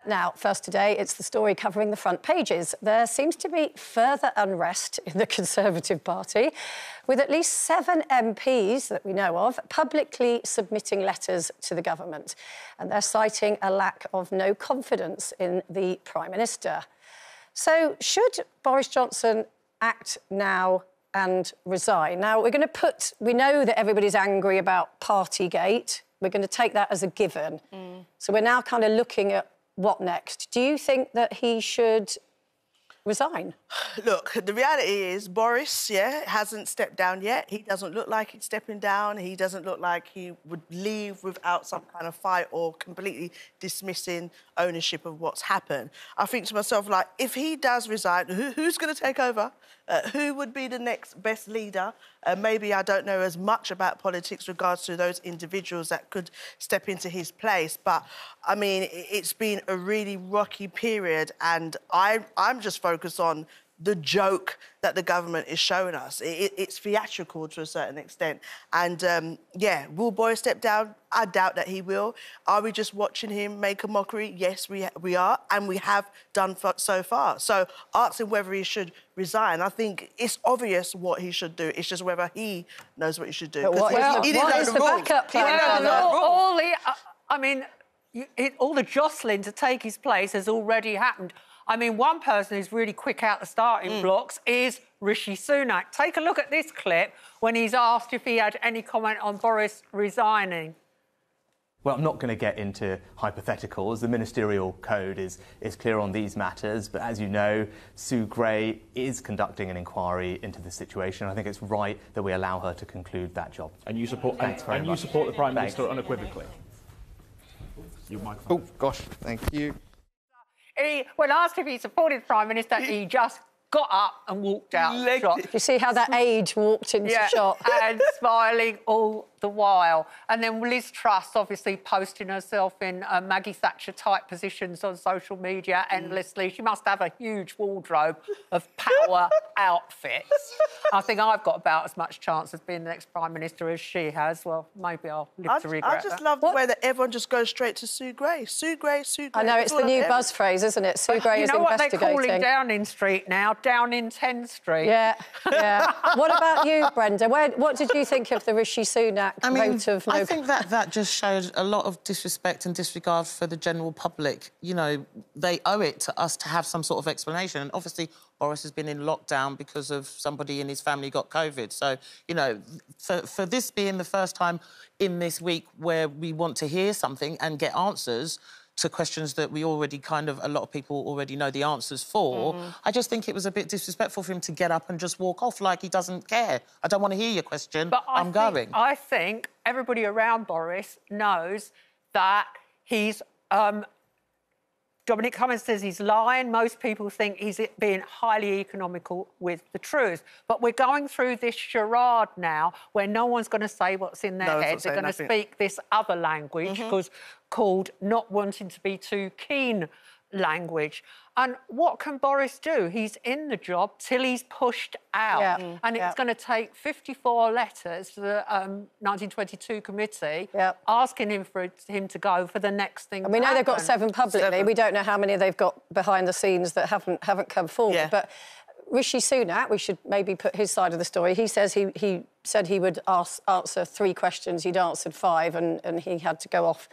Now, first today, it's the story covering the front pages. There seems to be further unrest in the Conservative Party, with at least 7 MPs that we know of publicly submitting letters to the government. And they're citing a lack of no confidence in the Prime Minister. So should Boris Johnson act now and resign? Now, we know that everybody's angry about Partygate. We're going to take that as a given. So we're now kind of looking at what next? Do you think that he should resign? Look, the reality is Boris, hasn't stepped down yet. He doesn't look like he's stepping down. He doesn't look like he would leave without some kind of fight or completely dismissing ownership of what's happened. I think to myself, like, if he does resign, who's going to take over? Who would be the next best leader? Maybe I don't know as much about politics regards to those individuals that could step into his place. But, I mean, it's been a really rocky period and I'm just focused on the joke that the government is showing us. It's theatrical to a certain extent. And, will Boris step down? I doubt that he will. Are we just watching him make a mockery? Yes, we are, and we have done so far. So asking whether he should resign, I think it's obvious what he should do. It's just whether he knows what he should do. What is the backup plan? All the jostling to take his place has already happened. I mean, one person who's really quick out the starting blocks is Rishi Sunak. Take a look at this clip when he's asked if he had any comment on Boris resigning. Well, I'm not going to get into hypotheticals. The ministerial code is clear on these matters. But as you know, Sue Gray is conducting an inquiry into the situation. I think it's right that we allow her to conclude that job. And you support the Prime Minister unequivocally? Your microphone. Oh, gosh, thank you. When asked if he supported the Prime Minister, he just got up and walked out the shop. You see how that age walked into the shop? And smiling all the while. And then Liz Truss obviously posting herself in Maggie Thatcher-type positions on social media endlessly. She must have a huge wardrobe of power outfits. I think I've got about as much chance of being the next Prime Minister as she has. Well, maybe I'll live to regret I just love the way that everyone just goes straight to Sue Gray. Sue Gray, Sue Gray. I know, it's the new buzz phrase, isn't it? Sue Gray is investigating. You know what they're calling Downing Street now? Downing 10 Street. Yeah. What about you, Brenda? What did you think of the Rishi Sunak vote of no... I think that just showed a lot of disrespect and disregard for the general public. You know, they owe it to us to have some sort of explanation. And obviously, Boris has been in lockdown because of somebody in his family got COVID. So, you know, for this being the first time in this week where we want to hear something and get answers to questions that we already a lot of people already know the answers for, I just think it was a bit disrespectful for him to get up and just walk off like he doesn't care. I don't want to hear your question, but I'm going. I think everybody around Boris knows that he's... Dominic Cummings says he's lying. Most people think he's being highly economical with the truth. But we're going through this charade now where no one's going to say what's in their head. They're going to speak this other language called not wanting to be too keen language. And what can Boris do? He's in the job till he's pushed out. And it's going to take 54 letters to the 1922 committee asking him to go for the next thing. And we know they've got 7 publicly. We don't know how many they've got behind the scenes that haven't come forward. But Rishi Sunak, we should maybe put his side of the story. He says he said he would answer 3 questions. He'd answered 5 and he had to go off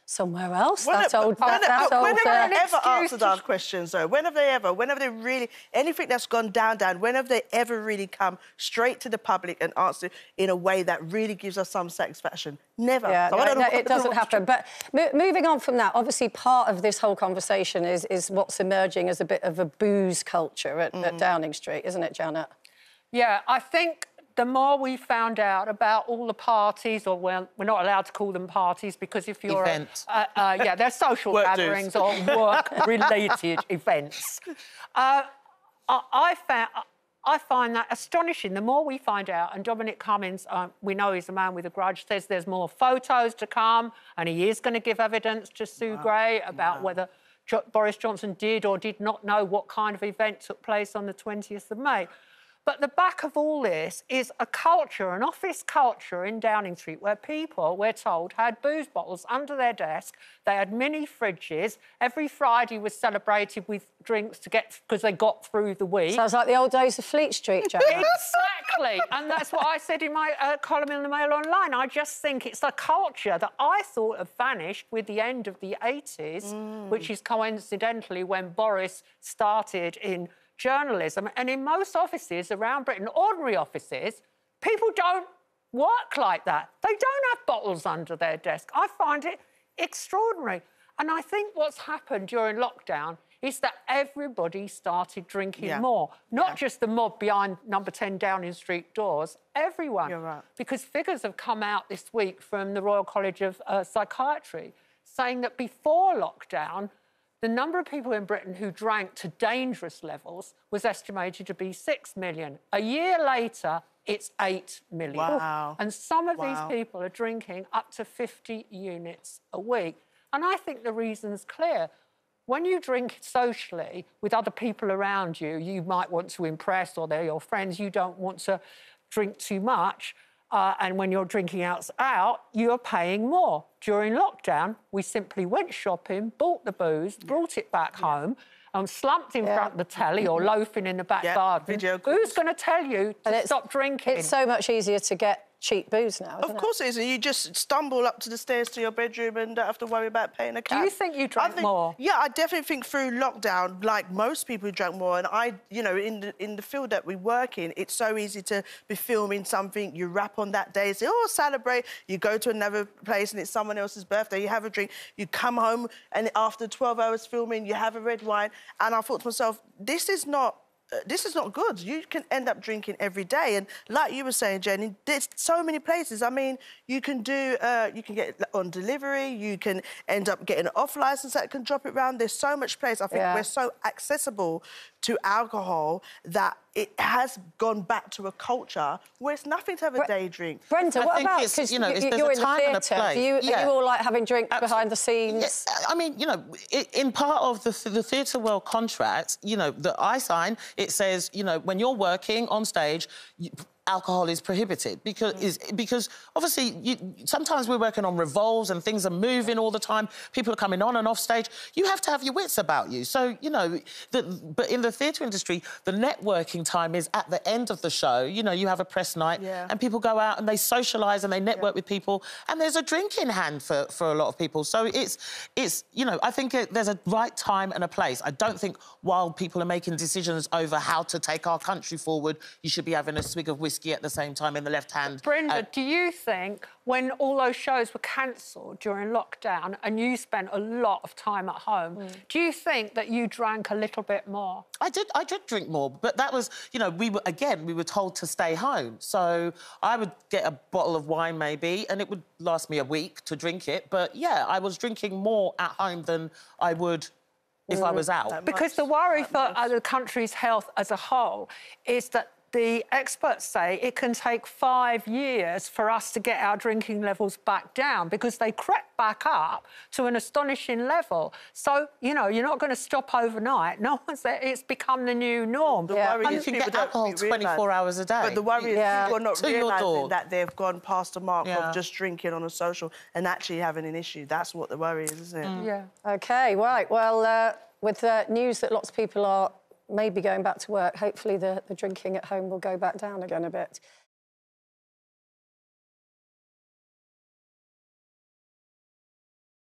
somewhere else. When have they ever answered our questions, though? When have they really... Anything that's gone down, when have they ever really come straight to the public and answered in a way that really gives us some satisfaction? Never. It doesn't happen. But moving on from that, obviously part of this whole conversation is what's emerging as a bit of a booze culture at Downing Street, isn't it, Janet? Yeah, I think... the more we found out about all the parties, or, well, we're not allowed to call them parties because if you're... Events. They're social gatherings or work-related events. I find that astonishing. The more we find out, and Dominic Cummings, we know he's a man with a grudge, says there's more photos to come and he is going to give evidence to Sue Gray about whether Boris Johnson did or did not know what kind of event took place on the 20th of May. But the back of all this is a culture, an office culture in Downing Street where people, we're told, had booze bottles under their desk. They had mini fridges. Every Friday was celebrated with drinks because they got through the week. Sounds like the old days of Fleet Street, Joanna. Exactly. And that's what I said in my column in the Mail Online. I just think it's a culture that I thought had vanished with the end of the 80s, which is coincidentally when Boris started in journalism. And in most offices around Britain, ordinary offices, people don't work like that. They don't have bottles under their desk. I find it extraordinary. And I think what's happened during lockdown is that everybody started drinking more. Not just the mob behind number 10 Downing Street doors, everyone. You're right. Because figures have come out this week from the Royal College of Psychiatry saying that before lockdown, the number of people in Britain who drank to dangerous levels was estimated to be 6 million. A year later, it's 8 million. Wow. And some of these people are drinking up to 50 units a week. And I think the reason's clear. When you drink socially with other people around you, you might want to impress or they're your friends, you don't want to drink too much. And when you're drinking out, you're paying more. During lockdown, we simply went shopping, bought the booze, brought it back home, and slumped in front of the telly or loafing in the back garden. Who's going to tell you to stop drinking? It's so much easier to get cheap booze now, isn't it? Of course it is. And you just stumble up to the stairs to your bedroom and don't have to worry about paying a cab. Do you think you drank more? Yeah, I definitely think through lockdown, like most people, drank more. And I, you know, in the field that we work in, it's so easy to be filming something. You rap on that day, say, oh, celebrate. You go to another place and it's someone else's birthday. You have a drink. You come home and after 12 hours filming, you have a red wine. And I thought to myself, this is not good. You can end up drinking every day. And like you were saying, Jenny, there's so many places. I mean, you can get on delivery, you can end up getting an off licence that can drop it round. There's so much place. I think we're so accessible to alcohol that it has gone back to a culture where it's nothing to have a day drink. Brenda, what about, because you're in the theatre, are you all like having drinks behind the scenes? I mean, you know, in part of the Theatre World contract, you know, that I sign, it says, you know, when you're working on stage, alcohol is prohibited because obviously sometimes we're working on revolves and things are moving all the time. People are coming on and off stage. You have to have your wits about you. So, you know, but in the theatre industry, the networking time is at the end of the show. You know, you have a press night and people go out and they socialise and they network with people and there's a drink in hand for a lot of people. So it's you know, I think there's a right time and a place. I don't think while people are making decisions over how to take our country forward, you should be having a swig of whiskey at the same time in the left hand. Brenda, do you think when all those shows were cancelled during lockdown and you spent a lot of time at home, do you think that you drank a little bit more? I did drink more, but that was, you know, we were told to stay home. So I would get a bottle of wine maybe and it would last me a week to drink it. But yeah, I was drinking more at home than I would if I was out. Because the worry for the country's health as a whole is that the experts say it can take 5 years for us to get our drinking levels back down because they crept back up to an astonishing level. So, you know, you're not going to stop overnight. No one's there. It's become the new norm. The worry is you can get alcohol 24 hours a day. But the worry is people are not realising that they've gone past the mark of just drinking on a social and actually having an issue. That's what the worry is, isn't it? Yeah. OK, right. Well, with the news that lots of people are maybe going back to work, hopefully the drinking at home will go back down again a bit.